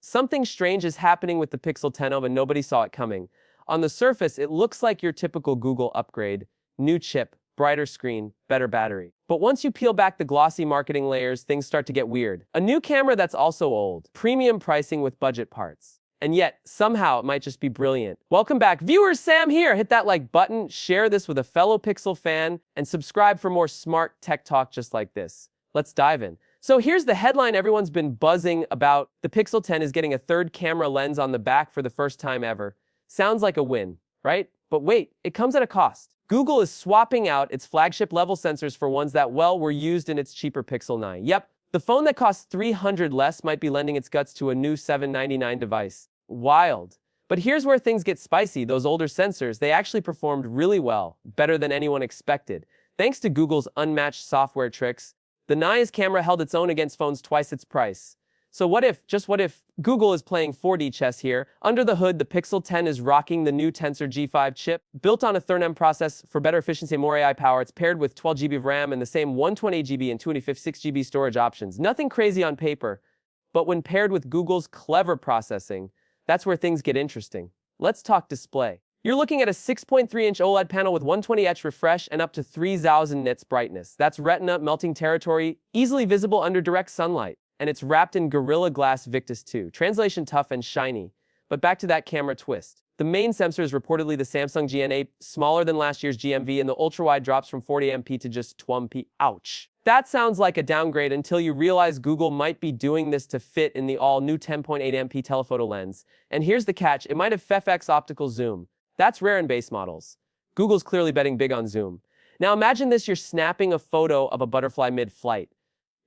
Something strange is happening with the Pixel 10 and nobody saw it coming. On the surface, it looks like your typical Google upgrade. New chip, brighter screen, better battery. But once you peel back the glossy marketing layers, things start to get weird. A new camera that's also old. Premium pricing with budget parts. And yet, somehow, it might just be brilliant. Welcome back, viewers. Sam here. Hit that like button, share this with a fellow Pixel fan, and subscribe for more smart tech talk just like this. Let's dive in. So here's the headline everyone's been buzzing about. The Pixel 10 is getting a third camera lens on the back for the first time ever. Sounds like a win, right? But wait, it comes at a cost. Google is swapping out its flagship level sensors for ones that, well, were used in its cheaper Pixel 9. Yep, the phone that costs $300 less might be lending its guts to a new $799 device. Wild. But here's where things get spicy. Those older sensors, they actually performed really well, better than anyone expected. Thanks to Google's unmatched software tricks, the Nia's camera held its own against phones twice its price. So what if, just what if, Google is playing 4D chess here? Under the hood, the Pixel 10 is rocking the new Tensor G5 chip. Built on a Third-M process for better efficiency and more AI power, it's paired with 12GB of RAM and the same 128GB and 256GB storage options. Nothing crazy on paper, but when paired with Google's clever processing, that's where things get interesting. Let's talk display. You're looking at a 6.3-inch OLED panel with 120Hz refresh and up to 3000 nits brightness. That's Retina melting territory, easily visible under direct sunlight. And it's wrapped in Gorilla Glass Victus 2. Translation tough and shiny. But back to that camera twist. The main sensor is reportedly the Samsung GN8, smaller than last year's GMV, and the ultra-wide drops from 40MP to just 20MP. Ouch. That sounds like a downgrade until you realize Google might be doing this to fit in the all-new 10.8MP telephoto lens. And here's the catch, it might have FFX optical zoom. That's rare in base models. Google's clearly betting big on zoom. Now imagine this, you're snapping a photo of a butterfly mid-flight.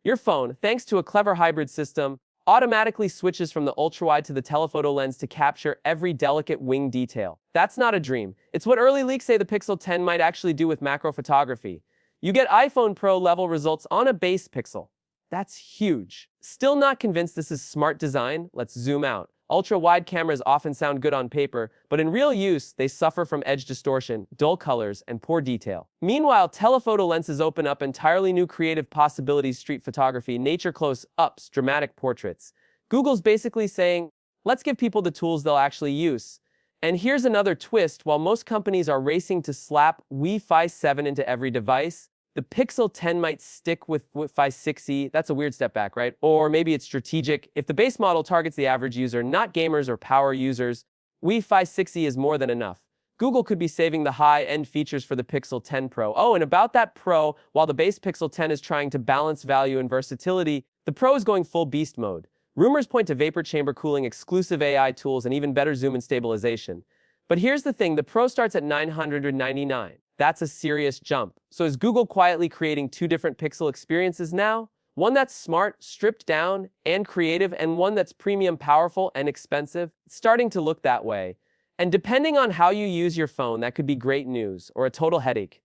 Your phone, thanks to a clever hybrid system, automatically switches from the ultrawide to the telephoto lens to capture every delicate wing detail. That's not a dream. It's what early leaks say the Pixel 10 might actually do with macro photography. You get iPhone Pro level results on a base pixel. That's huge. Still not convinced this is smart design? Let's zoom out. Ultra-wide cameras often sound good on paper, but in real use, they suffer from edge distortion, dull colors, and poor detail. Meanwhile, telephoto lenses open up entirely new creative possibilities: street photography, nature close-ups, dramatic portraits. Google's basically saying, let's give people the tools they'll actually use. And here's another twist. While most companies are racing to slap Wi-Fi 7 into every device, the Pixel 10 might stick with Wi-Fi 6E. That's a weird step back, right? Or maybe it's strategic. If the base model targets the average user, not gamers or power users, Wi-Fi 6E is more than enough. Google could be saving the high-end features for the Pixel 10 Pro. Oh, and about that Pro, while the base Pixel 10 is trying to balance value and versatility, the Pro is going full beast mode. Rumors point to vapor chamber cooling, exclusive AI tools, and even better zoom and stabilization. But here's the thing, the Pro starts at $999. That's a serious jump. So is Google quietly creating two different Pixel experiences now? One that's smart, stripped down, and creative, and one that's premium, powerful, and expensive? It's starting to look that way. And depending on how you use your phone, that could be great news or a total headache.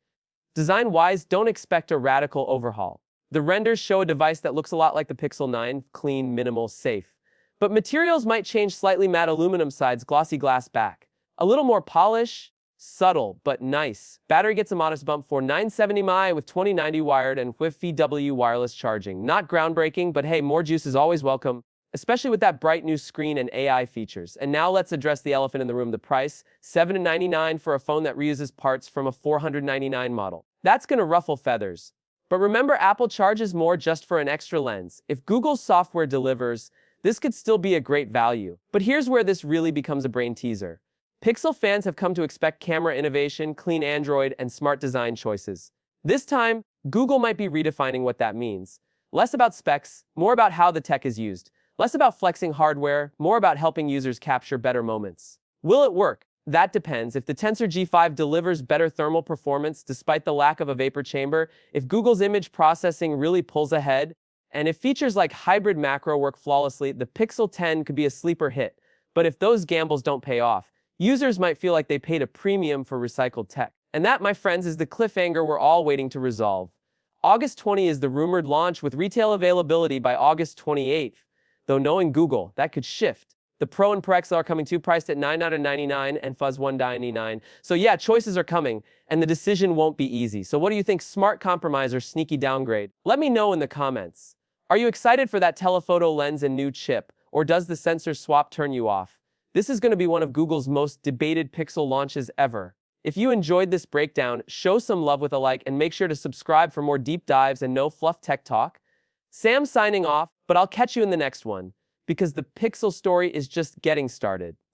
Design-wise, don't expect a radical overhaul. The renders show a device that looks a lot like the Pixel 9, clean, minimal, safe. But materials might change slightly: matte aluminum sides, glossy glass back. A little more polish. Subtle, but nice. Battery gets a modest bump for 970 mAh with 2090 wired and VW wireless charging. Not groundbreaking, but hey, more juice is always welcome, especially with that bright new screen and AI features. And now let's address the elephant in the room, the price. $799 for a phone that reuses parts from a $499 model. That's gonna ruffle feathers. But remember, Apple charges more just for an extra lens. If Google's software delivers, this could still be a great value. But here's where this really becomes a brain teaser. Pixel fans have come to expect camera innovation, clean Android, and smart design choices. This time, Google might be redefining what that means. Less about specs, more about how the tech is used. Less about flexing hardware, more about helping users capture better moments. Will it work? That depends. If the Tensor G5 delivers better thermal performance despite the lack of a vapor chamber, if Google's image processing really pulls ahead, and if features like hybrid macro work flawlessly, the Pixel 10 could be a sleeper hit. But if those gambles don't pay off, users might feel like they paid a premium for recycled tech. And that, my friends, is the cliffhanger we're all waiting to resolve. August 20 is the rumored launch, with retail availability by August 28th. Though knowing Google, that could shift. The Pro and Pro XL are coming too, priced at $999 and Fuzz $199. So yeah, choices are coming, and the decision won't be easy. So what do you think, smart compromise or sneaky downgrade? Let me know in the comments. Are you excited for that telephoto lens and new chip? Or does the sensor swap turn you off? This is going to be one of Google's most debated Pixel launches ever. If you enjoyed this breakdown, show some love with a like and make sure to subscribe for more deep dives and no fluff tech talk. Sam signing off, but I'll catch you in the next one, because the Pixel story is just getting started.